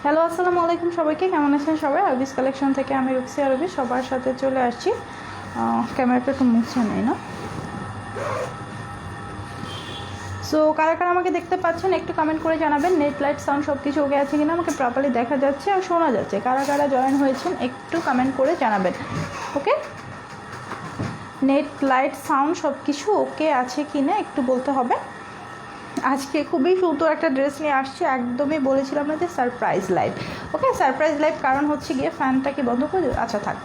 Hello, আসসালামু আলাইকুম সবাইকে। কেমন আছেন সবাই? আরবিস কালেকশন থেকে আমি রুকসি আরবি সবার সাথে চলে আসছি। ক্যামেরাটা একটু মুছে নেই না। সো কারা কারা আমাকে দেখতে পাচ্ছেন একটু কমেন্ট করে জানাবেন। নেট লাইট সাউন্ড সব কিছু ওকে আছে কিনা, আমাকে প্রপারলি দেখা যাচ্ছে আর শোনা যাচ্ছে। কারা কারা জয়েন হয়েছেন একটু কমেন্ট করে জানাবেন। ওকে, নেট লাইট সাউন্ড সব কিছু ওকে আছে কি না একটু বলতে হবে। আজকে খুবই সুন্দর একটা ড্রেস নিয়ে আসছে, একদমই বলেছিলাম না যে সারপ্রাইজ লাইভ। ওকে, সারপ্রাইজ লাইভ কারণ হচ্ছে গিয়ে ফ্যানটাকে বন্ধ করে দেবে। আচ্ছা থাক,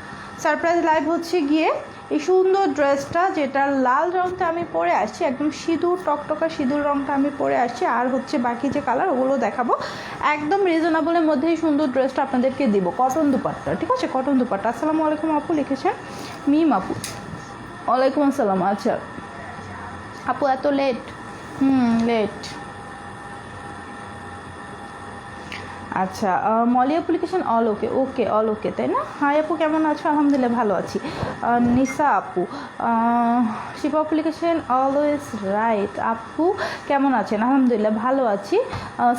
সারপ্রাইজ লাইভ হচ্ছে গিয়ে এই সুন্দর ড্রেসটা যেটা লাল রঙটা আমি পরে আসছি, একদম সিঁদুর টকটকা সিঁদুর রঙটা আমি পরে আসছি, আর হচ্ছে বাকি যে কালার ওগুলো দেখাবো। একদম রিজনেবলের মধ্যেই সুন্দর ড্রেসটা আপনাদেরকে দিব, কটন দুপাট্টা। ঠিক আছে, কটন দুপাট্টা। আসসালামু আলাইকুম আপু লিখেছেন, মিম আপু। ওয়ালাইকুম আসসালাম। আচ্ছা আপু, এত লেট? লেট। আচ্ছা, মলি অ্যাপ্লিকেশন অল ওকে। ওকে, অল ওকে, তাই না? হাই আপু, কেমন আছো? আলহামদুলিল্লাহ ভালো আছি। নিসা আপু, শিপা অ্যাপ্লিকেশন অলওয়েজ রাইট। আপু কেমন আছেন? আলহামদুলিল্লাহ ভালো আছি।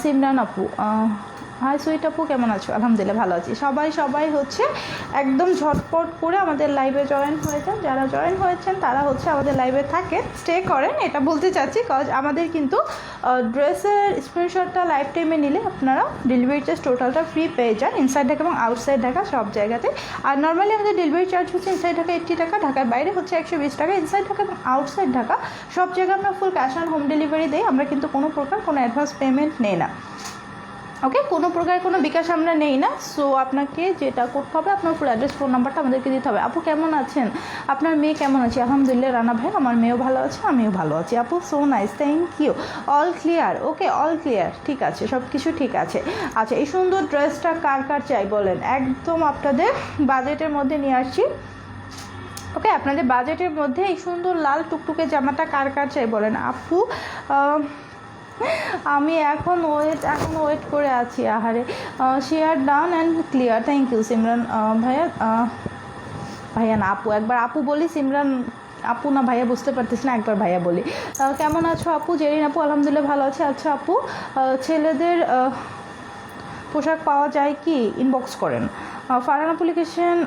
সিমরান আপু, হাই সুইট আপু, কেমন আছো? আলহামদুলিল্লাহ ভালো আছি। সবাই হচ্ছে একদম ঝটপট করে আমাদের লাইভে জয়েন হয়েছেন। যারা জয়েন হয়েছেন তারা হচ্ছে আমাদের লাইভে থাকেন, স্টে করেন, এটা বলতে চাচ্ছি। কজ আমাদের কিন্তু ড্রেসের স্ক্রিনশটটা লাইভ টাইমে নিলে আপনারা ডেলিভারি চার্জ টোটালটা ফ্রি পেয়ে যান, ইনসাইড ঢাকা এবং আউটসাইড ঢাকা সব জায়গাতে। আর নর্মালি আমাদের ডেলিভারি চার্জ হচ্ছে ইনসাইড ঢাকা 80 টাকা, ঢাকার বাইরে হচ্ছে 120 টাকা। ইনসাইড ঢাকা এবং আউটসাইড ঢাকা সব জায়গায় আমরা full cash on home delivery দিই। আমরা কিন্তু কোনো প্রকার কোনো অ্যাডভান্স পেমেন্ট নেই না। ওকে, কোনো প্রকার কোনো বিকাশ আমরা নেই না। সো আপনাকে যেটা করতে হবে, আপনার ফুল অ্যাড্রেস ফোন নাম্বারটা আমাদেরকে দিতে হবে। আপু কেমন আছেন? আপনার মেয়ে কেমন আছে? আলহামদুলিল্লাহ রানা ভাই, আমার মেয়েও ভালো আছে, আমিও ভালো আছি। আপু so nice, thank you. All clear? Okay, all clear, ঠিক আছে, সব কিছু ঠিক আছে। আচ্ছা, এই সুন্দর ড্রেসটা কার কার চাই বলেন? একদম আপনাদের বাজেটের মধ্যে নিয়ে আসছি। ওকে, আপনাদের বাজেটের মধ্যে এই সুন্দর লাল টুকটুকে জামাটা কার কার চাই বলেন? আপু আমি এখন ওয়েট করে আছি। আহারে, share down and clear, thank you Simran ভাইয়া। ভাইয়া না আপু, একবার আপু বলি। সিমরান আপু না ভাইয়া, বুঝতে পারতেছি না, একবার ভাইয়া বলি। কেমন আছো আপু? জেরিন আপু, আলহামদুলিল্লাহ ভালো আছে। আচ্ছা আপু, ছেলেদের পোশাক পাওয়া যায় কি? ইনবক্স করেন। ফারহান অ্যাপ্লিকেশন,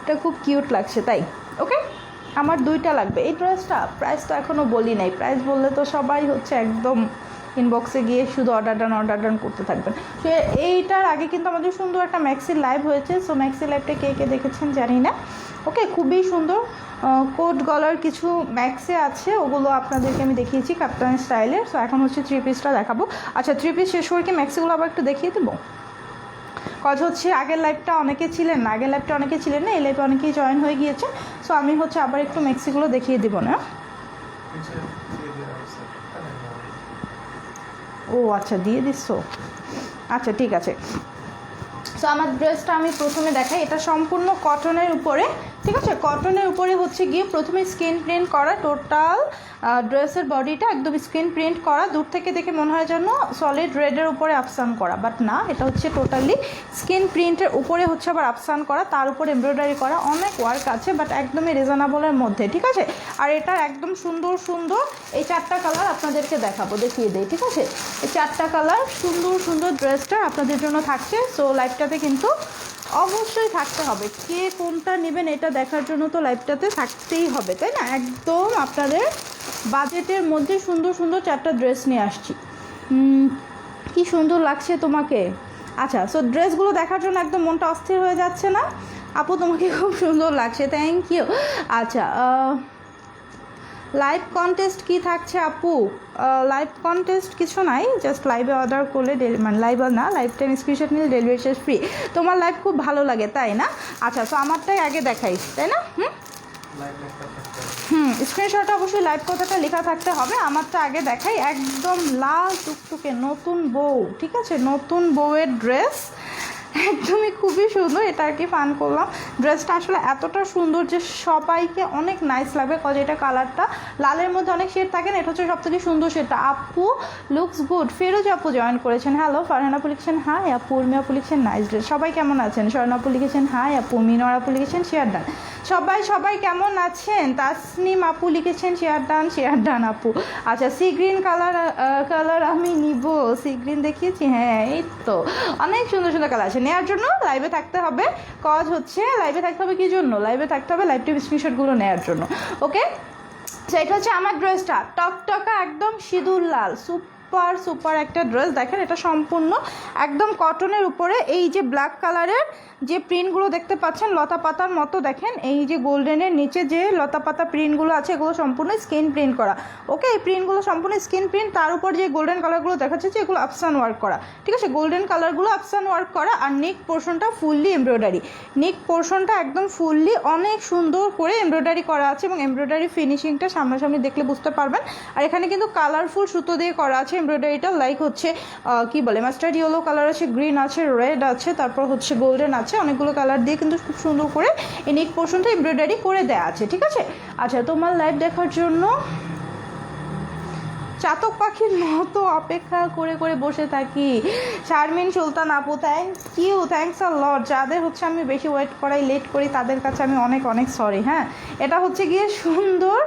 এটা খুব কিউট লাগছে তাই। ওকে, আমার 2টা লাগবে। এই ড্রেসটা প্রাইস তো এখনও বলি নাই, প্রাইস বললে তো সবাই হচ্ছে একদম ইনবক্সে গিয়ে শুধু অর্ডার ডান করতে থাকবেন। সো এইটার আগে কিন্তু আমাদের সুন্দর একটা ম্যাক্সি লাইভ হয়েছে। সো ম্যাক্সি লাইভটা কে কে দেখেছেন জানি না। ওকে, খুবই সুন্দর কোট গলার কিছু ম্যাক্সে আছে, ওগুলো আপনাদেরকে আমি দেখিয়েছি কাপ্তান স্টাইলের। সো এখন হচ্ছে 3 পিসটা দেখাবো। আচ্ছা, 3 পিস শেষ করে কি ম্যাক্সিগুলো আবার একটু দেখিয়ে দেবো? কজ হচ্ছে আগের লাইভটা অনেকে ছিলেন না, এই লাইভে অনেকেই জয়েন হয়ে গিয়েছে। সো আমি হচ্ছে আবার একটু ম্যাক্সিগুলো দেখিয়ে দিব না। ও আচ্ছা, দিয়ে দিচ্ছ, আচ্ছা ঠিক আছে। সো আমার ড্রেসটা আমি প্রথমে দেখাই। এটা সম্পূর্ণ কটনের উপরে, ঠিক আছে, কটনের উপরে হচ্ছে গিয়ে প্রথমে স্ক্রিন প্রিন্ট করা। টোটাল ড্রেসের বডিটা একদম স্ক্রিন প্রিন্ট করা। দূর থেকে দেখে মনে হয় যেন সলিড রেডের উপরে আফসান করা, বাট না, এটা হচ্ছে টোটালি স্ক্রিন প্রিন্টের উপরে হচ্ছে আবার আফসান করা, তার উপর এমব্রয়ডারি করা, অনেক ওয়ার্ক আছে, বাট একদমই রিজনেবলের মধ্যে। ঠিক আছে, আর এটা একদম সুন্দর সুন্দর এই 4টা কালার আপনাদেরকে দেখাবো, দেখিয়ে দেই। ঠিক আছে, এই 4টা কালার সুন্দর ড্রেসটা আপনাদের জন্য থাকছে। সো লাইভটাতে কিন্তু অবশ্যই থাকতে হবে। কে কোনটা নেবেন এটা দেখার জন্য তো লাইভটাতে থাকতেই হবে, তাই না? একদম আপনাদের বাজেটের মধ্যে সুন্দর 4টা ড্রেস নিয়ে আসছি। কি সুন্দর লাগছে তোমাকে। আচ্ছা, সো ড্রেসগুলো দেখার জন্য একদম মনটা অস্থির হয়ে যাচ্ছে না? আপু তোমাকে খুব সুন্দর লাগছে, থ্যাংক ইউ। আচ্ছা, লাইভ কন্টেস্ট কি থাকছে আপু? লাইভ কন্টেস্ট কিছু নাই, জাস্ট লাইভে অর্ডার করলে মানে লাইভে না, লাইভ টাইম স্ক্রিনশট নিলে ডেলিভারি চার্জ ফ্রি। তোমার লাইভ খুব ভালো লাগে তাই না? আচ্ছা, সো আমারটাই আগে দেখাই, তাই না? স্ক্রিনশটে অবশ্যই লাইভ কথাটা লেখা থাকতে হবে। আমারটা আগে দেখাই। একদম লাল টুকটুকে নতুন বউ, ঠিক আছে, নতুন বউয়ের ড্রেস, একদমই খুবই সুন্দর। এটা আর কি ফান করলাম। ড্রেসটা আসলে এতটা সুন্দর যে সবাইকে অনেক নাইস লাগবে, কজ এটা কালারটা লালের মধ্যে অনেক শেড থাকে না, এটা হচ্ছে সবথেকে সুন্দর শেডটা। আপু লুকস গুড। ফেরোজ আপু জয়েন করেছেন, হ্যালো। ফারহান আপু লিখেছেন হাই আপু। উর্মি আপু লিখেছেন নাইস ড্রেস। সবাই কেমন আছেন? স্বর্ণ আপু লিখেছেন হাই আপু। মিনোর আপু লিখেছেন শেয়ার ডান। সবাই সবাই কেমন আছেন? তাসনিম আপু লিখেছেন শেয়ার ডান আপু। আচ্ছা, সি গ্রিন কালার আমি নিব। সি গ্রিন দেখিয়েছি, হ্যাঁ এই তো অনেক সুন্দর সুন্দর কালার আছে। নেওয়ার জন্য লাইভে থাকতে হবে, কজ হচ্ছে লাইভে থাকতে হবে কি জন্য? লাইভে থাকতে হবে লাইভ টিভি স্ক্রিনশটগুলো নেওয়ার জন্য। ওকে, তো এটা হচ্ছে আমার ড্রেসটা, টকটকা একদম সিঁদুর লাল, সুপার সুপার একটা ড্রেস। দেখেন এটা সম্পূর্ণ একদম কটনের উপরে এই যে ব্ল্যাক কালারের যে প্রিন্টগুলো দেখতে পাচ্ছেন লতা পাতার মতো, দেখেন এই যে গোল্ডেনের নিচে যে লতা পাতা প্রিন্টগুলো আছে এগুলো সম্পূর্ণ স্কিন প্রিন্ট করা। ওকে, এই প্রিন্টগুলো সম্পূর্ণ স্কিন প্রিন্ট, তার উপর যে গোল্ডেন কালারগুলো দেখাচ্ছে যে এগুলো আপসান ওয়ার্ক করা। ঠিক আছে, গোল্ডেন কালারগুলো আপসান ওয়ার্ক করা। আর নেক পোর্শনটা ফুললি এমব্রয়ডারি, নেক পোর্শনটা একদম ফুললি অনেক সুন্দর করে এমব্রয়ডারি করা আছে এবং এমব্রয়ডারি ফিনিশিংটা সামনাসামনি দেখলে বুঝতে পারবেন। আর এখানে কিন্তু কালারফুল সুতো দিয়ে করা আছে এমব্রয়ডারিটা, লাইক হচ্ছে কি বলে মাস্টার্ড ইয়েলো কালার আছে, গ্রিন আছে, রেড আছে, তারপর হচ্ছে গোল্ডেন আছে, অনেকগুলো কালার দিয়ে কিন্তু খুব সুন্দর করে এই নেক পোর্শনটা এমব্রয়ডারি করে দেওয়া আছে। ঠিক আছে, আচ্ছা তোমার লাইভ দেখার জন্য চাতক পাখির মতো অপেক্ষা করে করে বসে থাকি। শারমিন সুলতান আপু, থ্যাংকস আ লট। যাদের হচ্ছে আমি বেশি ওয়েট করাই, লেট করি, তাদের কাছে আমি অনেক অনেক সরি। হ্যাঁ, এটা হচ্ছে গিয়ে সুন্দর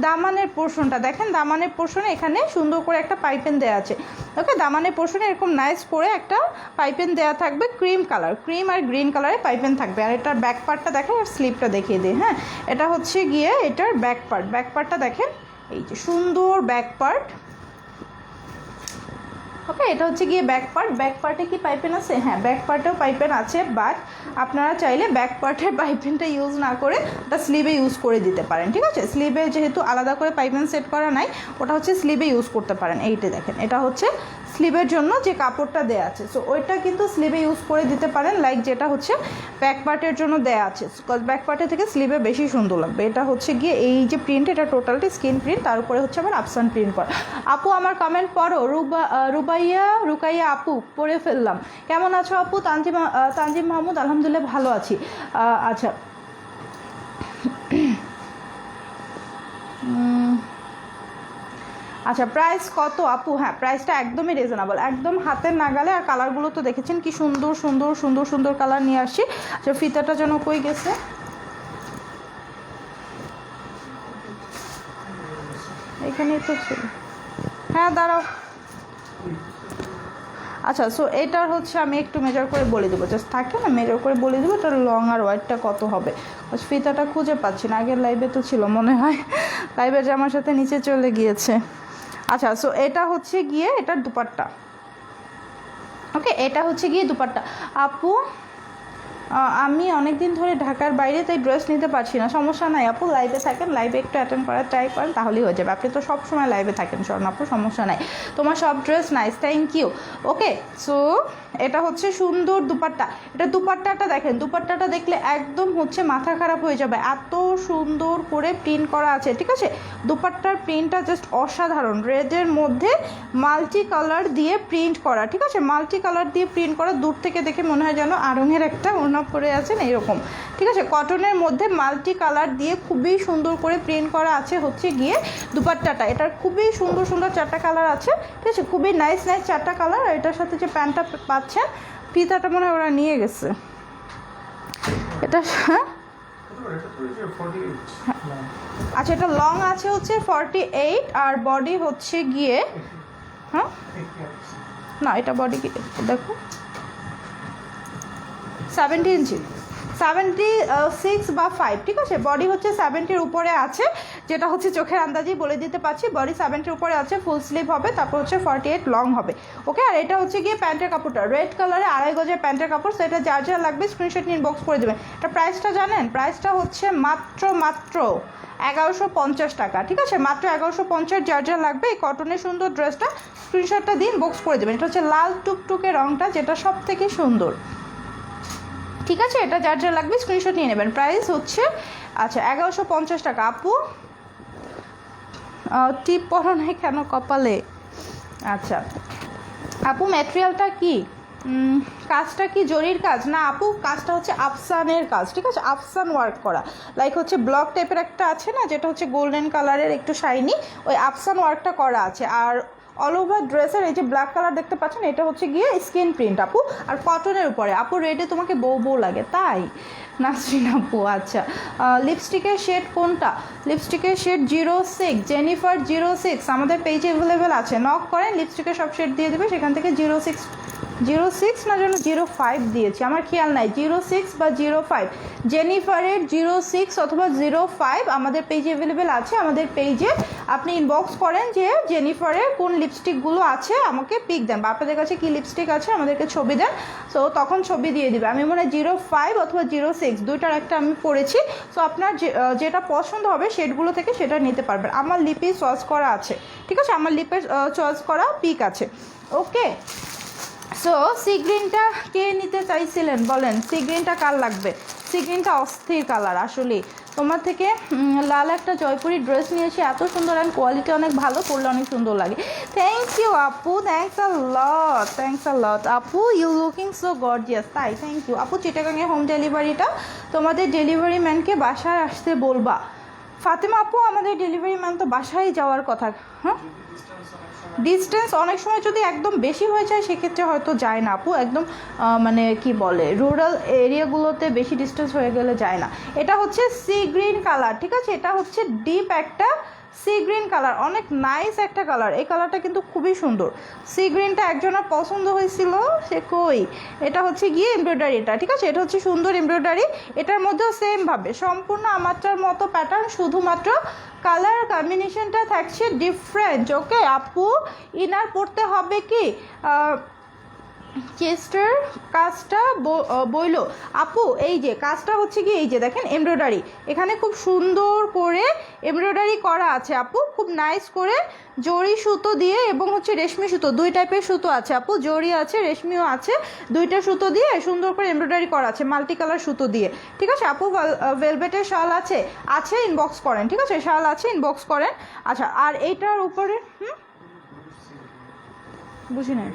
দামানের পোর্শনটা, দেখেন দামানের পোর্শনে এখানে সুন্দর করে একটা পাইপেন দেওয়া আছে। ওকে, দামানের পোর্শনে এরকম নাইস করে একটা পাইপেন দেওয়া থাকবে, ক্রিম কালার, ক্রিম আর গ্রিন কালারে পাইপেন থাকবে। আর এটার ব্যাক পার্টটা দেখেন, আর স্লিপটা দেখিয়ে দিই। হ্যাঁ, এটা হচ্ছে গিয়ে এটার ব্যাক পার্টটা দেখেন, এই যে সুন্দর ব্যাক পার্ট। ওকে, এটা হচ্ছে গিয়ে ব্যাক পার্টে কি পাইপেন আছে? হ্যাঁ, ব্যাক পার্টেও পাইপেন আছে, বাট আপনারা চাইলে ব্যাক পার্টের পাইপেনটা ইউজ না করে ওটা স্লিভে ইউজ করে দিতে পারেন। ঠিক আছে, স্লিভে যেহেতু আলাদা করে পাইপেন সেট করা নাই, ওটা হচ্ছে স্লিভে ইউজ করতে পারেন। এইটা দেখেন, এটা হচ্ছে স্লিভের জন্য যে কাপড়টা দেওয়া আছে, সো ওইটা কিন্তু স্লিভে ইউজ করে দিতে পারেন, লাইক যেটা হচ্ছে ব্যাক পার্টের জন্য দেওয়া আছে। বিকজ ব্যাক পার্টের থেকে স্লিভে বেশি সুন্দর লাগবে। এটা হচ্ছে গিয়ে এই যে প্রিন্ট, এটা টোটালটি স্কিন প্রিন্ট, তার উপরে হচ্ছে আবার আপসান প্রিন্ট করা। আপু আমার কমেন্ট পড়ো, রুকাইয়া আপু, পড়ে ফেললাম। কেমন আছো আপু? তানজিম মাহমুদ, আলহামদুলিল্লাহ ভালো আছি। আচ্ছা, আচ্ছা প্রাইস কত আপু? হ্যাঁ, প্রাইসটা একদমই রিজনেবল, একদম হাতের নাগালে। আর কালারগুলো তো দেখেছেন কি সুন্দর সুন্দর সুন্দর সুন্দর কালার নিয়ে আসছি। আচ্ছা, ফিতাটা যেন কই গেছে, এখানেই তো ছিল। হ্যাঁ দাঁড়াও, আচ্ছা সো এটার হচ্ছে আমি একটু মেজার করে বলে দেবো, জাস্ট থাকে না মেজার করে বলে দেবো এটার লং আর ওয়াইডটা কত হবে। ফিতাটা খুঁজে পাচ্ছি না, আগের লাইভে তো ছিল মনে হয়, লাইভে যে আমার সাথে নিচে চলে গিয়েছে। আচ্ছা সো এটা হচ্ছে গিয়ে এটার দুপাট্টা। ওকে, এটা হচ্ছে গিয়ে দুপাট্টা। আপু আমি অনেক দিন ধরে ঢাকার বাইরে, তাই ড্রেস নিতে পারছি না। সমস্যা নাই আপু, লাইভে থাকেন, লাইভে একটু অ্যাটেন্ড করার ট্রাই করেন, তাহলেই হয়ে যাবে। আপনি তো সব সময় লাইভে থাকেন স্বর্ণ আপু, সমস্যা নাই। তোমার সব dress nice, thank you. Okay, so এটা হচ্ছে সুন্দর দুপাট্টা। এটা দুপাট্টাটা দেখেন, দুপাট্টাটা দেখলে একদম হচ্ছে মাথা খারাপ হয়ে যাবে, এত সুন্দর করে প্রিন্ট করা আছে। ঠিক আছে, দুপাট্টার প্রিন্টটা জাস্ট অসাধারণ, রেডের মধ্যে মাল্টি কালার দিয়ে প্রিন্ট করা। ঠিক আছে, মাল্টি কালার দিয়ে প্রিন্ট করা, দূর থেকে দেখে মনে হয় যেন আড়ঙের একটা ওড়না পরে আছেন এইরকম। ঠিক আছে, কটনের মধ্যে মাল্টি কালার দিয়ে খুবই সুন্দর করে প্রিন্ট করা আছে হচ্ছে গিয়ে দুপাট্টাটা। এটার খুবই সুন্দর সুন্দর 4টা কালার আছে। ঠিক আছে, খুবই নাইস 4টা কালার। আর এটার সাথে যে প্যান্টটা পাচ্ছেন, ফিতাটা মনে হয় ওরা নিয়ে গেছে এটা। হ্যাঁ আচ্ছা, এটা লং আছে হচ্ছে 48 আর বডি হচ্ছে গিয়ে, হ্যাঁ না এটা বডি দেখো 70 ইঞ্চি, 76 বা 5। ঠিক আছে, বডি হচ্ছে 70-র উপরে আছে, যেটা হচ্ছে চোখের আন্দাজেই বলে দিতে পারছি। বডি 70-র উপরে আছে, ফুল স্লিভ হবে, তারপর হচ্ছে 48 লং হবে। ওকে, আর এটা হচ্ছে গিয়ে প্যান্টের কাপড়টা রেড কালারে, 2.5 গজের প্যান্টের কাপড়। সো এটা যার যার লাগবে স্ক্রিনশট নিয়ে বক্স করে দেবেন। এটা প্রাইসটা জানেন? প্রাইসটা হচ্ছে মাত্র 1150 টাকা। ঠিক আছে, মাত্র 1150। যার যা লাগবে এই কটনের সুন্দর ড্রেসটা স্ক্রিনশটটা দিন, বক্স করে দেবেন। এটা হচ্ছে লাল টুকটুকে রঙটা, যেটা সব থেকে সুন্দর। ঠিক আছে, এটা যার যা লাগবে স্ক্রিনশট নিয়ে নেবেন। প্রাইস হচ্ছে আচ্ছা 1150 টাকা। আপু টিপ পরো নাই কেন কপালে? আচ্ছা আপু ম্যাটেরিয়ালটা কি, কাজটা কি জরির কাজ? না আপু, কাজটা হচ্ছে আফসানের কাজ। ঠিক আছে, আফসান ওয়ার্ক করা, লাইক হচ্ছে ব্লক টাইপের একটা আছে না, যেটা হচ্ছে গোল্ডেন কালারের একটু শাইনি, ওই আফসান ওয়ার্কটা করা আছে। আর অল ওভার ড্রেসের এই যে ব্ল্যাক কালার দেখতে পাচ্ছেন, এটা হচ্ছে গিয়ে স্কিন প্রিন্ট আপু, আর কটনের উপরে। আপু রেডে তোমাকে বউ বউ লাগে তাই? নাসরিন আপু আচ্ছা। লিপস্টিকের শেড কোনটা? লিপস্টিকের শেড 06, জেনিফার 06 আমাদের পেজে অ্যাভেলেবেল আছে, নক করেন, লিপস্টিকের সব শেড দিয়ে দেবে, সেখান থেকে 06 না যেন 05 দিয়েছি, আমার খেয়াল নাই, 06 বা 05, জেনিফারের 06 অথবা 05 আমাদের পেজে অ্যাভেলেবেল আছে। আমাদের পেজে আপনি ইনবক্স করেন যে জেনিফারের কোন লিপস্টিকগুলো আছে, আমাকে পিক দেন, বা আপনাদের কাছে কী লিপস্টিক আছে আমাদেরকে ছবি দেন, সো তখন ছবি দিয়ে দিবে। আমি মনে হয় 05 অথবা 06 দুইটার একটা আমি পড়েছি, সো আপনার যেটা পছন্দ হবে শেডগুলো থেকে সেটা নিতে পারবেন। আমার লিপে চয়েস করা আছে, ঠিক আছে, আমার লিপের চয়েস করা পিক আছে। ওকে, সো সি গ্রিনটা কে নিতে চাইছিলেন বলেন? সি গ্রিনটা কার লাগবে? সি গ্রিনটা অস্থির কালার আসলে। তোমার থেকে লাল একটা জয়পুরি ড্রেস নিয়েছি, এত সুন্দর অ্যান্ড কোয়ালিটি অনেক ভালো, পরলে অনেক সুন্দর লাগে। থ্যাংক ইউ আপু, থ্যাংকস আ লট আপু, ইউ লুকিং সো গর্জিয়াস। তাই, থ্যাংক ইউ আপু। চিটাগাংয়ে হোম ডেলিভারিটা তোমাদের ডেলিভারি ম্যানকে বাসায় আসতে বলবা। ফাতেমা আপু আমাদের ডেলিভারি ম্যান তো বাসায় যাওয়ার কথা। হ্যাঁ, ডিস্টেন্স অনেক সময় যদি একদম বেশি হয়ে যায় সেক্ষেত্রে হয়তো যায় না আপু, একদম মানে কি বলে রুরাল এরিয়াগুলোতে বেশি ডিস্টেন্স হয়ে গেলে যায় না। এটা হচ্ছে সি গ্রিন কালার, ঠিক আছে, এটা হচ্ছে ডিপ একটা সি গ্রিন কালার, অনেক নাইস একটা কালার। এই কালারটা কিন্তু খুবই সুন্দর। সি গ্রিনটা একজনের পছন্দ হয়েছিল, সে কই, এটা হচ্ছে গিয়ে এমব্রয়ডারিটা, ঠিক আছে, এটা হচ্ছে সুন্দর এমব্রয়ডারি। এটার মধ্যেও সেমভাবে সম্পূর্ণ আমারটার মতো প্যাটার্ন, শুধুমাত্র কালার কম্বিনেশনটা থাকছে ডিফারেন্ট। ওকে আপু, ইনার পড়তে হবে কি চেস্টার কাজটা বইলো আপু? এই যে কাজটা হচ্ছে কি, এই যে দেখেন এমব্রয়ডারি, এখানে খুব সুন্দর করে এমব্রয়ডারি করা আছে আপু, খুব নাইস করে জরি সুতো দিয়ে এবং হচ্ছে রেশমি সুতো, দুই টাইপের সুতো আছে আপু, জরি আছে রেশমিও আছে, দুইটা সুতো দিয়ে সুন্দর করে এমব্রয়ডারি করা আছে, মাল্টি কালার সুতো দিয়ে, ঠিক আছে আপু। ভেলভেটের শাল আছে, ইনবক্স করেন, ঠিক আছে, শাল আছে ইনবক্স করেন। আচ্ছা, আর এইটার উপরে বুঝি না।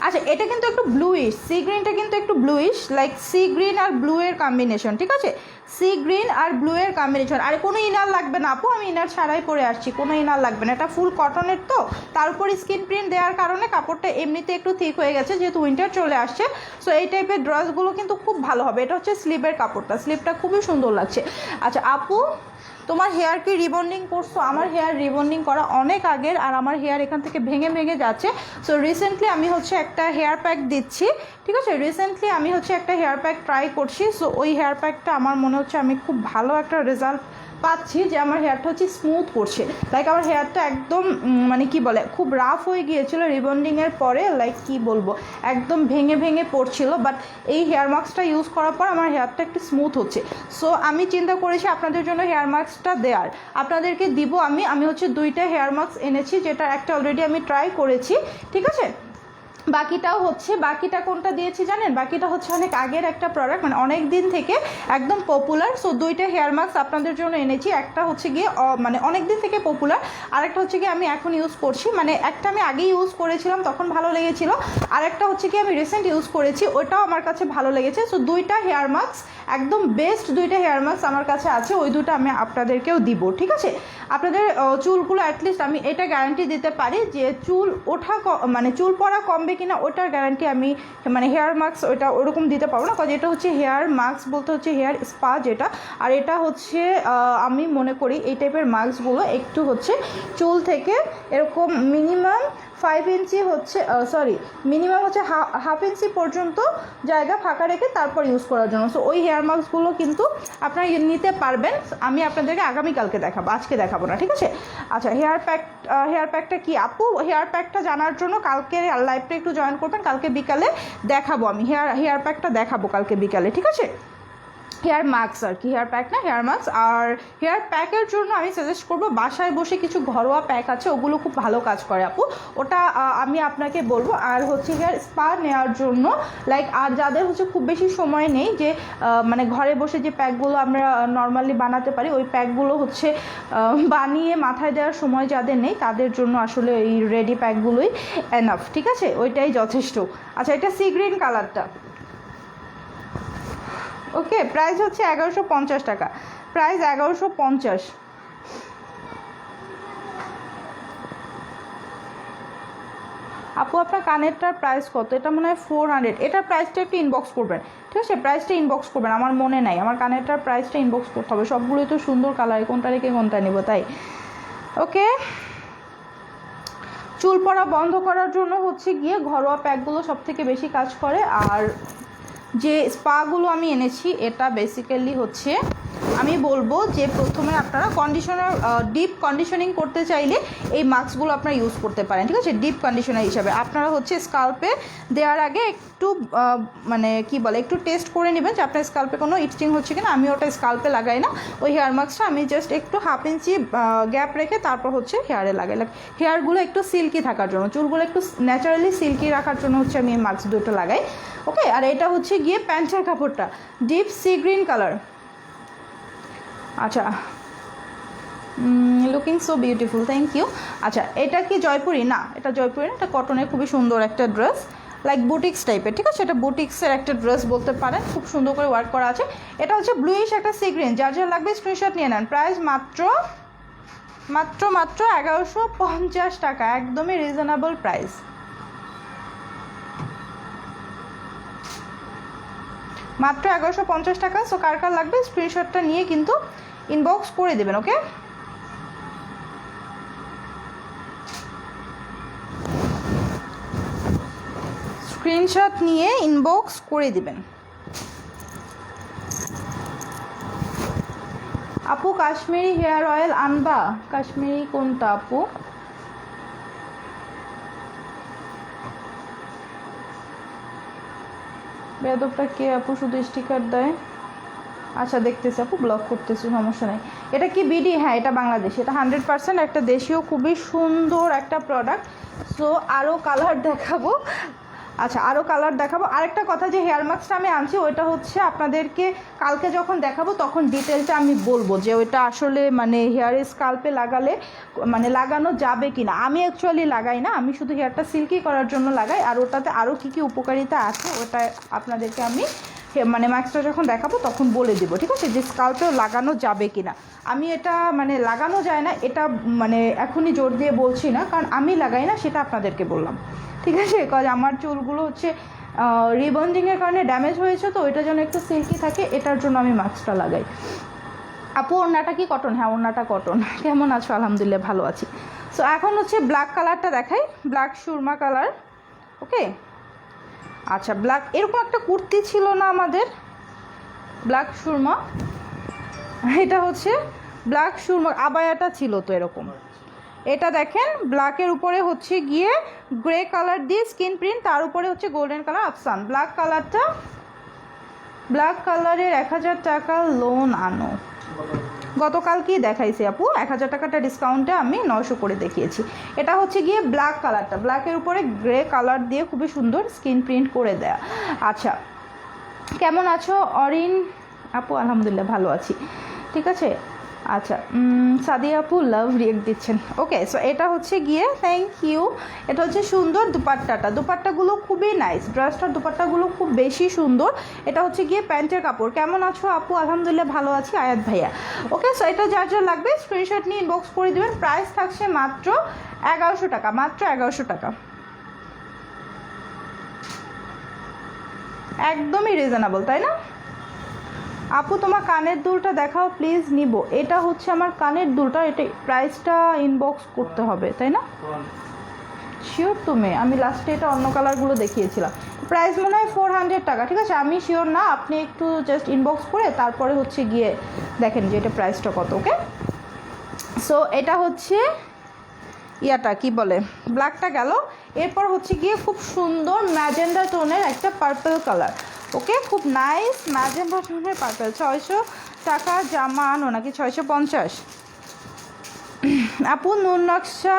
আচ্ছা, এটা কিন্তু একটু ব্লুইশ, সি গ্রিনটা কিন্তু একটু ব্লুইশ, লাইক সি গ্রিন আর ব্লু এর কম্বিনেশন, ঠিক আছে, সি গ্রিন আর ব্লু এর কম্বিনেশন। আর কোনো ইনার লাগবে না আপু, আমি ইনার ছাড়াই পরে আসছি, কোনো ইনার লাগবে না। এটা ফুল কটনের তো, তার উপর স্কিন প্রিন্ট দেওয়ার কারণে কাপড়টা এমনিতে একটু থিক হয়ে গেছে, যেহেতু উইন্টার চলে আসছে। সো এই টাইপের ড্রেসগুলো কিন্তু খুব ভালো হবে। এটা হচ্ছে স্লিভের কাপড়টা, স্লিভটা খুবই সুন্দর লাগছে। আচ্ছা আপু, তোমার হেয়ার কি রিবন্ডিং করছো? আমার হেয়ার রিবন্ডিং করা অনেক আগের, আর আমার হেয়ার এখান থেকে ভেঙে ভেঙে যাচ্ছে। সো রিসেন্টলি আমি হচ্ছে একটা হেয়ার প্যাক দিচ্ছি, ঠিক আছে, রিসেন্টলি আমি হচ্ছে একটা হেয়ার প্যাক ট্রাই করছি। সো ওই হেয়ার প্যাকটা আমার মনে হচ্ছে আমি খুব ভালো একটা রেজাল্ট পাচ্ছি, যে আমার হেয়ারটা হচ্ছে স্মুথ করছে। লাইক আমার হেয়ারটা একদম মানে কি বলে খুব রাফ হয়ে গিয়েছিল রিবন্ডিংয়ের পরে, লাইক কি বলবো একদম ভেঙে ভেঙে পড়ছিল, বাট এই হেয়ার মাস্কটা ইউজ করার পর আমার হেয়ারটা একটু স্মুথ হচ্ছে। সো আমি চিন্তা করেছি আপনাদের জন্য হেয়ার মাস্কটা দেওয়ার, আপনাদেরকে দিব। আমি হচ্ছে দুইটা হেয়ার মাস্ক এনেছি, যেটা একটা অলরেডি আমি ট্রাই করেছি, ঠিক আছে। বাকিটা কোনটা দিয়েছি জানেন? বাকিটা হচ্ছে অনেক আগের একটা প্রোডাক্ট, মানে অনেক দিন থেকে একদম পপুলার। সো দুইটা হেয়ার মাস্ক আপনাদের জন্য এনেছি, একটা হচ্ছে গিয়ে মানে অনেক দিন থেকে পপুলার, আরেকটা হচ্ছে গিয়ে আমি এখন ইউজ করছি, মানে একটা আমি আগে ইউজ করেছিলাম তখন ভালো লেগেছিল, আরেকটা হচ্ছে কি আমি রিসেন্ট ইউজ করেছি, ওটাও আমার কাছে ভালো লেগেছে। সো দুইটা হেয়ার মাস্ক একদম বেস্ট, দুইটা হেয়ার মাস্ক আমার কাছে আছে, ওই দুটো আমি আপনাদেরকেও দিব, ঠিক আছে। আপনাদের চুলগুলো অ্যাটলিস্ট আমি এটা গ্যারান্টি দিতে পারি যে চুল ওঠা মানে চুল পড়া কমবে কিনা ওটার গ্যারান্টি আমি, মানে হেয়ার মাস্ক ওটা ওরকম দিতে পারবো না, কারণ এটা হচ্ছে হেয়ার মাস্ক বলতে হচ্ছে হেয়ার স্পা যেটা, আর এটা হচ্ছে আমি মনে করি এই টাইপের মাস্কগুলো একটু হচ্ছে চুল থেকে এরকম মিনিমাম 5 ইঞ্চি হচ্ছে মিনিমাম হচ্ছে হাফ ইঞ্চি পর্যন্ত জায়গা ফাঁকা রেখে তারপর ইউজ করার জন্য। সো ওই হেয়ার মাস্কগুলো কিন্তু আপনারা নিতে পারবেন, আমি আপনাদেরকে আগামীকালকে দেখাবো, আজকে দেখাবো না, ঠিক আছে। আচ্ছা, হেয়ার প্যাকটা কি আপু? হেয়ার প্যাকটা জানার জন্য কালকে লাইভটা একটু জয়েন করবেন, কালকে বিকালে দেখাবো, আমি হেয়ার প্যাকটা দেখাবো কালকে বিকালে, ঠিক আছে। হেয়ার মাস্ক আর কি, হেয়ার প্যাক না, হেয়ার মাস্ক। আর হেয়ার প্যাকের জন্য আমি সাজেস্ট করবো বাসায় বসে কিছু ঘরোয়া প্যাক আছে, ওগুলো খুব ভালো কাজ করে আপু, ওটা আমি আপনাকে বলবো। আর হচ্ছে হেয়ার স্পা নেওয়ার জন্য লাইক, আর যাদের হচ্ছে খুব বেশি সময় নেই যে মানে ঘরে বসে যে প্যাকগুলো আমরা নর্মালি বানাতে পারি, ওই প্যাকগুলো হচ্ছে বানিয়ে মাথায় দেওয়ার সময় যাদের নেই তাদের জন্য আসলে এই রেডি প্যাকগুলোই এনাফ, ঠিক আছে, ওইটাই যথেষ্ট। আচ্ছা, এটা সি গ্রিন কালারটা, ওকে, প্রাইস হচ্ছে 1150 টাকা, প্রাইস 1150। আপু আপনার কানেরটার প্রাইস কত? এটা মনে হয় 400। এটার প্রাইসটা একটু ইনবক্স করবেন, ঠিক আছে? প্রাইসটা ইনবক্স করবেন, আমার মনে নাই, আমার কানেরটার প্রাইসটা ইনবক্স করতে হবে। সবগুলোই তো সুন্দর কালার, কোনটা রেখে কোনটা নেব তাই। ওকে, চুল পড়া বন্ধ করার জন্য হচ্ছে গিয়ে ঘরোয়া প্যাকগুলো সব থেকে বেশি কাজ করে। আর যে স্পাগুলো আমি এনেছি এটা বেসিক্যালি হচ্ছে, আমি বলবো যে প্রথমে আপনারা কন্ডিশনার, ডিপ কন্ডিশনিং করতে চাইলে এই মাস্কগুলো আপনারা ইউজ করতে পারেন, ঠিক আছে? ডিপ কন্ডিশনার হিসাবে আপনারা হচ্ছে স্কাল্পে দেওয়ার আগে একটু মানে কি বলে, একটু টেস্ট করে নেবেন যে আপনার স্কাল্পে কোনো ইচিং হচ্ছে কিনা। আমি ওটা স্কাল্পে লাগাই না, ওই হেয়ার মাস্কটা আমি জাস্ট একটু 1/2 ইঞ্চি গ্যাপ রেখে তারপর হচ্ছে হেয়ারে লাগাই। হেয়ারগুলো একটু সিল্কি থাকার জন্য, চুলগুলো একটু ন্যাচারালি সিল্কি রাখার জন্য হচ্ছে আমি এই মাস্ক দুটো লাগাই। ওকে, আর এটা হচ্ছে গিয়ে প্যান্টের কাপড়টা ডিপ সি গ্রিন কালার। আচ্ছা, looking so beautiful, thank you. আচ্ছা, এটা কি জয়পুরি? না, এটা জয়পুরি না, এটা কটনের খুবই সুন্দর একটা ড্রেস, লাইক বুটিক্স টাইপের, ঠিক আছে? এটা বুটিক্সের একটা ড্রেস বলতে পারেন, খুব সুন্দর করে ওয়ার্ক করা আছে। এটা হচ্ছে ব্লুইশ একটা সি গ্রিন, যার যার লাগবে স্ক্রিনশট নিয়ে নেন। প্রাইস মাত্র মাত্র মাত্র 1150 টাকা, একদমই রিজনেবল প্রাইস। মাত্র 1150 টাকা। সো কার কার লাগবে স্ক্রিনশটটা নিয়ে কিন্তু ইনবক্স করে দেবেন। ওকে, স্ক্রিনশট নিয়ে ইনবক্স করে দিবেন। আপু কাশ্মীরি হেয়ার অয়েল আনবা? কাশ্মীরি কোনটা আপু? বেদবটা কে আপু, শুধু স্টিকার দেয়? আচ্ছা দেখতেছি আপু, ব্লক করতেছি, সমস্যা নেই। এটা কি বিডি? হ্যাঁ, এটা বাংলাদেশ, এটা 100% একটা দেশীয় খুবই সুন্দর একটা প্রোডাক্ট। সো আরও কালার দেখাবো। আচ্ছা, আরও কালার দেখাবো। আরেকটা কথা, যে হেয়ার মাস্কটা আমি আনছি ওইটা হচ্ছে আপনাদেরকে কালকে যখন দেখাবো তখন ডিটেলটা আমি বলবো যে ওইটা আসলে মানে হেয়ার স্কাল্পে লাগালে মানে লাগানো যাবে কি না। আমি অ্যাকচুয়ালি লাগাই না, আমি শুধু হেয়ারটা সিল্কি করার জন্য লাগাই। আর ওটাতে আরও কী কী উপকারিতা আছে ওটা আপনাদেরকে আমি মানে মাস্কটা যখন দেখাবো তখন বলে দেবো, ঠিক আছে? যে স্কাল্পেও লাগানো যাবে কি না। আমি এটা মানে লাগানো যায় না এটা মানে এখনই জোর দিয়ে বলছি না, কারণ আমি লাগাই না, সেটা আপনাদেরকে বললাম, ঠিক আছে? কারণ আমার চুলগুলো হচ্ছে রিবন্ডিংয়ের কারণে ড্যামেজ হয়েছে, তো ওইটা যেন একটু সিল্কি থাকে এটার জন্য আমি মাস্কটা লাগাই। আপু ওড়নাটা কি কটন? হ্যাঁ, ওড়নাটা কটন। কেমন আছো? আলহামদুলিল্লাহ ভালো আছি। সো এখন হচ্ছে ব্ল্যাক কালারটা দেখাই, ব্ল্যাক সুরমা কালার। ওকে, আচ্ছা, ব্ল্যাক এরকম একটা কুর্তি ছিল না আমাদের, ব্ল্যাক সুরমা, এটা হচ্ছে ব্ল্যাক সুরমা আবায়াটা ছিল তো এরকম। এটা দেখেন ব্ল্যাকের উপরে হচ্ছে গিয়ে গ্রে কালার দিয়ে স্কিন প্রিন্ট, তার উপরে হচ্ছে গোল্ডেন কালার আফসান। ব্ল্যাক কালারটা, ব্ল্যাক কালারের 1000 টাকা লোন আনো। গতকাল কি দেখাইছি আপু? 1000 টাকাটা ডিসকাউন্টে আমি 900 করে দেখিয়েছি। এটা হচ্ছে গিয়ে ব্ল্যাক কালারটা, ব্ল্যাকের উপরে গ্রে কালার দিয়ে খুবই সুন্দর স্কিন প্রিন্ট করে দেয়া। আচ্ছা, কেমন আছো অরিন আপু? আলহামদুলিল্লাহ ভালো আছি, ঠিক আছে। আচ্ছা, সাদিয়া আপু লাভ রিয়েক্ট দিচ্ছেন। ওকে, সো এটা হচ্ছে গিয়ে থ্যাংক ইউ। এটা হচ্ছে সুন্দর দুপাট্টাটা, দুপাট্টাগুলো খুবই নাইস, ড্রেসটার দুপাট্টাগুলো খুব বেশি সুন্দর। এটা হচ্ছে গিয়ে প্যান্টের কাপড়। কেমন আছো আপু? আলহামদুলিল্লাহ ভালো আছি আয়াত ভাইয়া। ওকে, সো এটা যার যার লাগবে স্ক্রিনশট নিয়ে ইনবক্স করে দেবেন। প্রাইস থাকছে মাত্র 1100 টাকা, মাত্র 1100 টাকা, একদমই রিজনেবল, তাই না? আপু তোমার কানের দুলটা দেখাও প্লিজ, নিব। এটা হচ্ছে আমার কানের দুলটা, এটা প্রাইসটা ইনবক্স করতে হবে, তাই না? শিওর তুমি? আমি লাস্টে এটা অন্য কালারগুলো দেখিয়েছিলাম, প্রাইস মনে হয় 400 টাকা, ঠিক আছে? আমি শিওর না, আপনি একটু জাস্ট ইনবক্স করে তারপরে হচ্ছে গিয়ে দেখেন যে এটা প্রাইসটা কত। ওকে, সো এটা হচ্ছে ইয়াটা কি বলে, ব্ল্যাকটা গেল। এরপর হচ্ছে গিয়ে খুব সুন্দর ম্যাজেন্ডা টোনের একটা পার্পল কালার। ওকে, খুব নাইস ম্যাজেন্ডা টোনের পার্পল। 600 টাকা জামা আনো নাকি 650? আপু নুন নকশা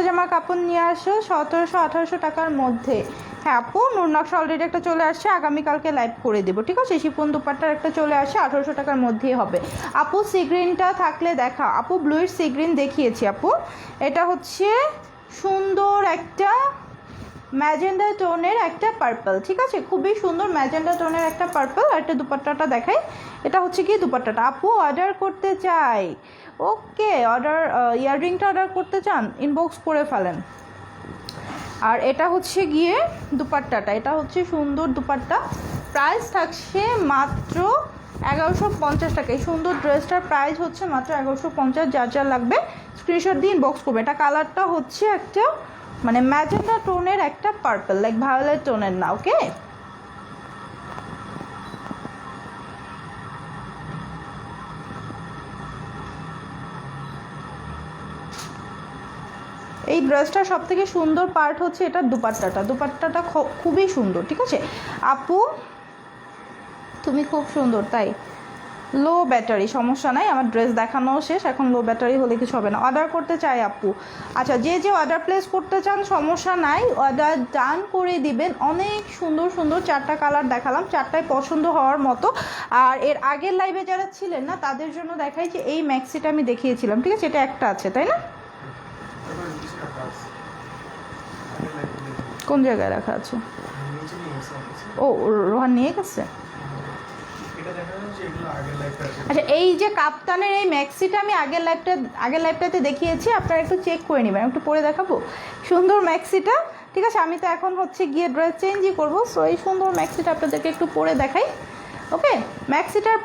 জামা কাপড় নিয়ে আসো 1700-1800 টাকার মধ্যে। হ্যাঁ আপু, নুন নকশা অলরেডি একটা চলে আসছে, আগামীকালকে লাইভ করে দেবো, ঠিক আছে? শিফন দুপাট্টার একটা চলে আসে, 1800 টাকার মধ্যেই হবে। আপু সি গ্রিনটা থাকলে দেখা। আপু ব্লুইর সি গ্রিন দেখিয়েছি আপু। এটা হচ্ছে সুন্দর একটা ম্যাজেন্ডা টোনের একটা পার্পল, ঠিক আছে? খুবই সুন্দর ম্যাজেন্ডা টোনের একটা পার্পল। আর একটা দুপাট্টাটা দেখাই, এটা হচ্ছে কি দুপাট্টাটা। আপু অর্ডার করতে চাই, ওকে অর্ডার ইয়াররিংটা অর্ডার করতে চান ইনবক্স করে ফেলেন। আর এটা হচ্ছে গিয়ে দুপাট্টাটা, এটা হচ্ছে সুন্দর দুপাট্টা, প্রাইস থাকছে মাত্র 1150 টাকা। এই সুন্দর ড্রেসটার প্রাইস হচ্ছে মাত্র 1150। যার যার লাগবে স্ক্রিনশট দিয়ে ইনবক্স করবে। এটা কালারটা হচ্ছে একটা মানে ম্যাজেন্টা টোনের একটা পার্পল, লাইক ভায়োলেট টোনের না। ওকে, এই ড্রেসটার সব থেকে সুন্দর পার্ট হচ্ছে এটা দুপাট্টাটা। দুপাট্টাটা খুবই সুন্দর, ঠিক আছে আপু, তুমি খুব সুন্দর। তাই লো ব্যাটারি, সমস্যা নাই, আমার ড্রেস দেখানো শেষ, এখন লো ব্যাটারি হলে কিছু হবে না। অর্ডার করতে চাই আপু, আচ্ছা যে যে অর্ডার প্লেস করতে চান সমস্যা নাই, অর্ডার ডান করে দিবেন। অনেক সুন্দর সুন্দর 4টা কালার দেখালাম, 4টাই পছন্দ হওয়ার মতো। আর এর আগের লাইভে যারা ছিলেন না তাদের জন্য দেখাই যে এই ম্যাক্সিটা আমি দেখিয়েছিলাম, ঠিক আছে, এটা একটা আছে তাই না? কোন জায়গায় রাখা আছে? ও রোহান নিয়ে গেছে। আচ্ছা এই যে কাপ্তানের এই ম্যাক্সিটা আমি আগের লাইভটাতে দেখিয়েছি, আপনারা একটু চেক করে নেবেন। একটু পরে দেখাবো সুন্দর ম্যাক্সিটা, ঠিক আছে। আমি তো এখন হচ্ছে গিয়ে ড্রেস চেঞ্জই করবো, সো এই সুন্দর ম্যাক্সিটা আপনাদেরকে একটু পরে দেখাই। ওকে, ম্যাক্সিটার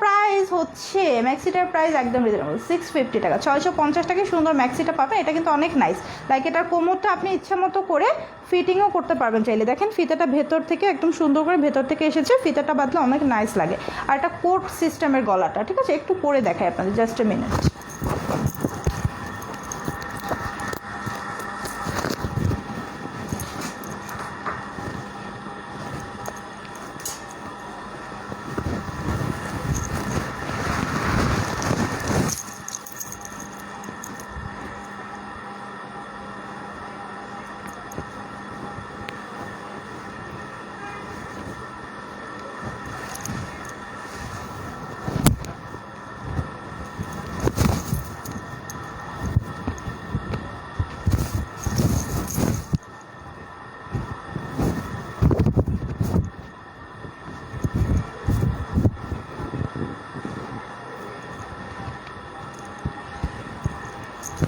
প্রাইস একদম রিজনেবল, 650 টাকা, 650 টাকায় সুন্দর ম্যাক্সিটা পাবেন। এটা কিন্তু অনেক নাইস, লাইক এটার কোমরটা আপনি ইচ্ছা মতো করে ফিটিংও করতে পারবেন চাইলে। দেখেন ফিতাটা ভেতর থেকে একদম সুন্দর করে ভেতর থেকে এসেছে, ফিতাটা বাঁধলে অনেক নাইস লাগে। আর এটা কোট সিস্টেমের গলাটা, ঠিক আছে, একটু পরে দেখাই আপনাদের, just a minute.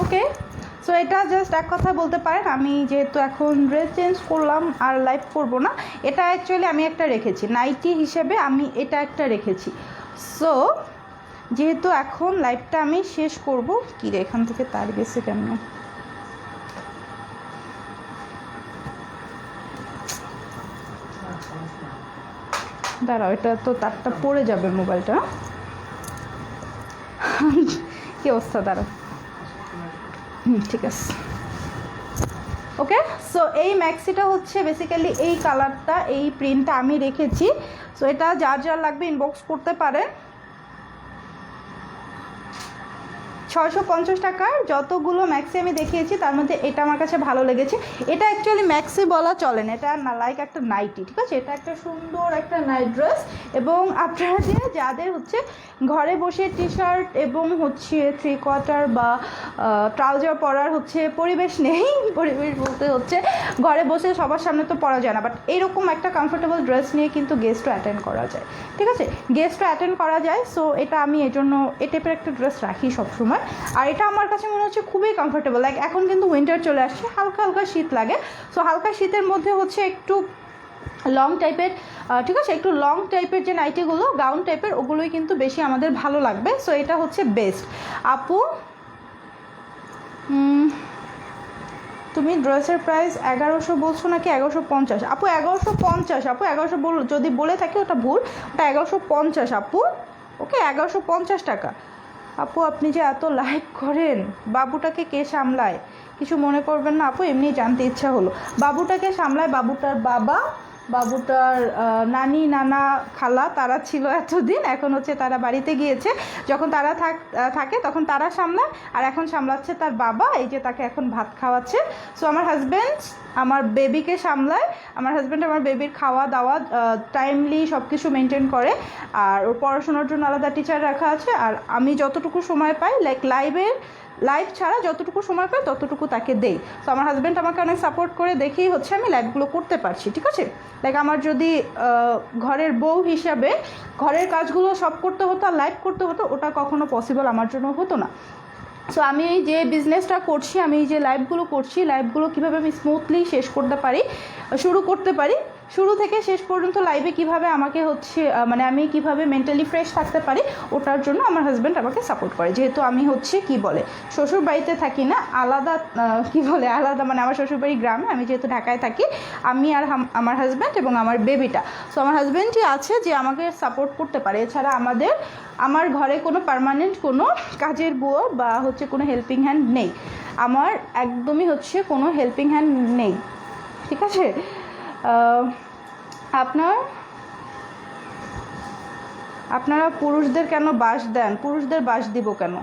Okay, so এটা জাস্ট এক কথা বলতে পারেন, আমি যেহেতু এখন ড্রেস চেঞ্জ করলাম আর লাইভ করব না, এটা অ্যাকচুয়ালি আমি একটা রেখেছি নাইটি হিসেবে, আমি এটা একটা রেখেছি। সো যেহেতু এখন লাইভটা আমি শেষ করব, কি রে এখান থেকে তার গেছে কেন? দাঁড়াও, এটা তো তারটা পড়ে যাবে মোবাইলটা। কি অবস্থা, দাঁড়াও, ঠিক আছে। ওকে, সো এই ম্যাক্সিটা হচ্ছে বেসিক্যালি এই কালারটা, এই প্রিন্টটা আমি রেখেছি। সো এটা যার যার লাগবে ইনবক্স করতে পারেন। 650 টাকার যতগুলো ম্যাক্সি আমি দেখিয়েছি তার মধ্যে এটা আমার কাছে ভালো লেগেছে। এটা অ্যাকচুয়ালি ম্যাক্সি বলা চলে না, এটা না, লাইক একটা নাইটি, ঠিক আছে, এটা একটা সুন্দর একটা নাইট ড্রেস। এবং আপনারা যাদের হচ্ছে ঘরে বসে টি শার্ট এবং হচ্ছে 3/4 বা ট্রাউজার পরার হচ্ছে পরিবেশ নেই, পরিবেশ বলতে হচ্ছে ঘরে বসে সবার সামনে তো পরা যায় না, বাট এরকম একটা কমফোর্টেবল ড্রেস নিয়ে কিন্তু গেস্টও অ্যাটেন্ড করা যায়, ঠিক আছে, গেস্টও অ্যাটেন্ড করা যায়। সো এটা আমি এই জন্য এই টাইপের একটা ড্রেস রাখি সবসময়। আর এটা আমার কাছে মনে হচ্ছে খুবই কমফোর্টেবল, লাইক এখন কিন্তু উইন্টার চলে আসছে, হালকা হালকা শীত লাগে। সো হালকা শীতের মধ্যে হচ্ছে একটু লং টাইপের, ঠিক আছে, একটু লং টাইপের যে নাইটিগুলো গাউন টাইপের ওগুলোই কিন্তু বেশি আমাদের ভালো লাগবে। সো এটা হচ্ছে বেস্ট। আপু তুমি ড্রেসের প্রাইস 1100 বলছো নাকি 1150? আপু 1150, আপু 1100 যদি বলে থাকি ওটা ভুল, ওটা 1150 আপু। ওকে, 1150 টাকা। আপু আপনি যে এত লাইভ করেন, বাবুটাকে কে সামলায়? কিছু মনে করবেন না আপু, এমনি জানতে ইচ্ছা হলো। বাবুটাকে সামলায় বাবুটার বাবা, বাবুটার নানি, নানা, খালা, তারা ছিল এতদিন, এখন হচ্ছে তারা বাড়িতে গিয়েছে। যখন তারা থাকে তখন তারা সামলায়, আর এখন সামলাচ্ছে তার বাবা, এই যে তাকে এখন ভাত খাওয়াচ্ছে। সো আমার হাজব্যান্ড আমার বেবিকে সামলায়, আমার হাজব্যান্ড আমার বেবির খাওয়া দাওয়া টাইমলি সব কিছু মেনটেন করে। আর ওর পড়াশোনার জন্য আলাদা টিচার রাখা আছে। আর আমি যতটুকু সময় পাই, লাইক লাইভ ছাড়া যতটুকু সময় পাই ততটুকু তাকে দেই। তো আমার হাজব্যান্ড আমাকে অনেক সাপোর্ট করে, দেখেই হচ্ছে আমি লাইভগুলো করতে পারছি, ঠিক আছে। লাইক আমার যদি ঘরের বউ হিসাবে ঘরের কাজগুলো সব করতে হতো আর লাইভ করতে হতো, ওটা কখনো পসিবল আমার জন্য হতো না। সো আমি এই যে বিজনেসটা করছি, আমি এই যে লাইভগুলো করছি, লাইভগুলো কীভাবে আমি স্মুথলি শেষ করতে পারি, শুরু করতে পারি, শুরু থেকে শেষ পর্যন্ত লাইভে কিভাবে আমাকে হচ্ছে মানে আমি কিভাবে মেন্টালি ফ্রেশ থাকতে পারি, ওটার জন্য আমার হাজব্যান্ড আমাকে সাপোর্ট করে। যেহেতু আমি হচ্ছে কি বলে শ্বশুর বাড়িতে থাকি না, আলাদা কি বলে আলাদা, মানে আমার শ্বশুরবাড়ি গ্রামে, আমি যেহেতু ঢাকায় থাকি, আমি আর আমার হাজব্যান্ড এবং আমার বেবিটা। সো আমার হাজব্যান্ডই আছে যে আমাকে সাপোর্ট করতে পারে। এছাড়া আমার ঘরে কোনো পার্মানেন্ট কোনো কাজের বুয়ো বা হচ্ছে কোনো হেল্পিং হ্যান্ড নেই, আমার একদমই হচ্ছে কোনো হেল্পিং হ্যান্ড নেই, ঠিক আছে। আপনারা পুরুষদের কেন বাস দেন? পুরুষদের বাস দিব কেন?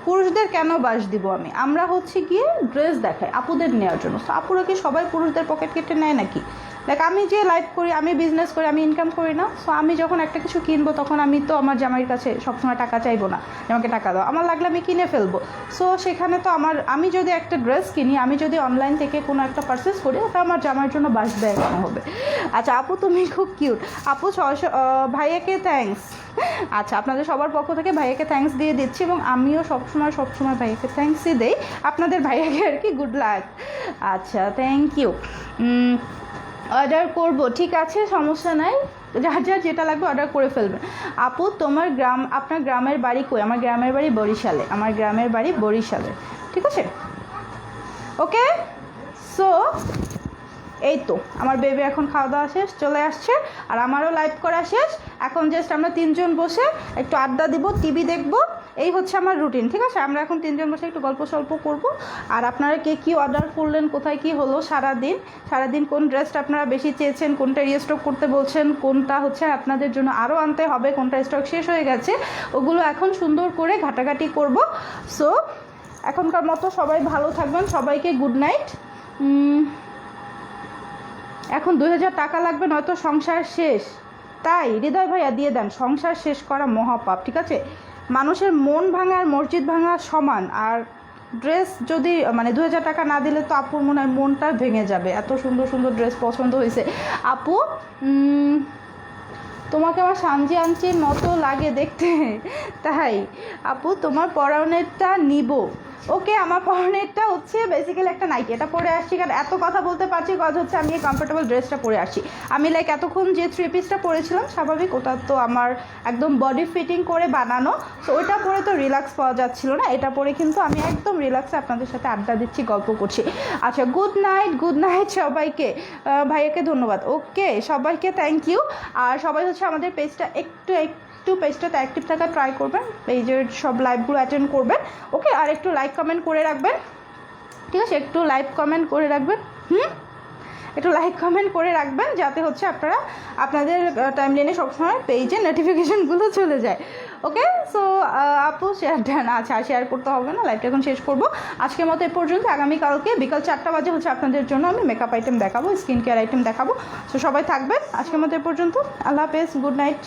পুরুষদের কেন বাস দিব আমরা হচ্ছে গিয়ে ড্রেস দেখাই আপুদের নেওয়ার জন্য। তো আপুরা কি সবাই পুরুষদের পকেট কেটে নেয় নাকি? দেখ, আমি যে লাইফ করি, আমি বিজনেস করি, আমি ইনকাম করি না। সো আমি যখন একটা কিছু কিনবো তখন আমি তো আমার জামাইয়ের কাছে সবসময় টাকা চাইবো না, আমাকে টাকা দাও, আমার লাগলে আমি কিনে ফেলবো। সো সেখানে তো আমি যদি একটা ড্রেস কিনি, আমি যদি অনলাইন থেকে কোনো একটা পারচেস করি, ওটা আমার জামাইয়ের জন্য বাস দেয় কেন হবে? আচ্ছা আপু তুমি খুব কিউট। আপু 600 ভাইয়াকে থ্যাঙ্কস। আচ্ছা, আপনাদের সবার পক্ষ থেকে ভাইয়াকে থ্যাঙ্কস দিয়ে দিচ্ছি, এবং আমিও সবসময় ভাইয়াকে থ্যাঙ্কসই দেই, আপনাদের ভাইয়াকে আর কি। Good luck. আচ্ছা, থ্যাংক ইউ। অর্ডার করব, ঠিক আছে, সমস্যা নাই, যার যেটা লাগবে অর্ডার করে ফেলবেন। আপু আপনার গ্রামের বাড়ি কই? আমার গ্রামের বাড়ি বরিশালে, ঠিক আছে, ওকে। সো এই তো আমার বেবি এখন খাওয়া দাওয়া শেষ, চলে আসছে, আর আমারও লাইভ করা শেষ। এখন জাস্ট আমরা 3 জন বসে একটু আড্ডা দিব, টিভি দেখব, এই হচ্ছে আমার রুটিন, ঠিক আছে। আমরা এখন 3 জন বসে একটু গল্প সল্প করব। আর আপনারা কে কী অর্ডার করলেন, কোথায় কি হলো সারাদিন কোন ড্রেসটা আপনারা বেশি চেয়েছেন, কোনটা রিস্টক করতে বলছেন, কোনটা হচ্ছে আপনাদের জন্য আরও আনতে হবে, কোনটা স্টক শেষ হয়ে গেছে, ওগুলো এখন সুন্দর করে ঘাটাঘাটি করব। সো এখনকার মতো সবাই ভালো থাকবেন, সবাইকে গুড নাইট। এখন 2000 টাকা লাগবে, নয়তো সংসার শেষ। তাই হৃদয় ভাইয়া দিয়ে দেন, সংসার শেষ করা মহাপাপ, ঠিক আছে। মানুষের মন ভাঙা আর মসজিদ ভাঙা সমান। আর ড্রেস যদি 2000 টাকা না দিলে তো আপুর মনে হয় মনটা ভেঙে যাবে, এত সুন্দর সুন্দর ড্রেস পছন্দ হয়েছে। আপু তোমাকে আমার সানজি আনচির মতো লাগে দেখতে। তাই আপু তোমার পরনেরটা নিব। ওকে, আমার পরনেরটা হচ্ছে বেসিক্যালি একটা নাইটি, এটা পরে আসছি, কারণ এত কথা বলতে পারছি কাজ হচ্ছে আমি এই কমফোর্টেবল ড্রেসটা পরে আসছি। আমি লাইক এতক্ষণ যে 3 পিসটা পরেছিলাম, স্বাভাবিক ওটা তো আমার একদম বডি ফিটিং করে বানানো, তো ওইটা পরে তো রিল্যাক্স পাওয়া যাচ্ছিল না, এটা পরে কিন্তু আমি একদম রিল্যাক্সে আপনাদের সাথে আড্ডা দিচ্ছি, গল্প করছি। আচ্ছা, গুড নাইট সবাইকে, ভাইয়াকে ধন্যবাদ। ওকে, সবাইকে থ্যাংক ইউ। আর সবাই হচ্ছে আমাদের পেজটা একটু পেজটাতে অ্যাক্টিভ থাকা ট্রাই করবেন, পেজের সব লাইভগুলো অ্যাটেন্ড করবেন, ওকে। আর একটু লাইক কমেন্ট করে রাখবেন, ঠিক আছে, একটু লাইক কমেন্ট করে রাখবেন, একটু লাইক কমেন্ট করে রাখবেন, যাতে হচ্ছে আপনাদের টাইমলাইনে সবসময় পেজে নোটিফিকেশনগুলো চলে যায়, ওকে। সো আপু শেয়ার দেন। আচ্ছা, শেয়ার করতে হবে না, লাইভটা এখন শেষ করবো। আজকের মতো এ পর্যন্ত। আগামীকালকে বিকাল 4টা বাজে হচ্ছে আপনাদের জন্য আমি মেকআপ আইটেম দেখাবো, স্কিন কেয়ার আইটেম দেখাবো। সো সবাই থাকবেন, আজকের মতো এ পর্যন্ত। আল্লাহ হাফেজ, গুড নাইট।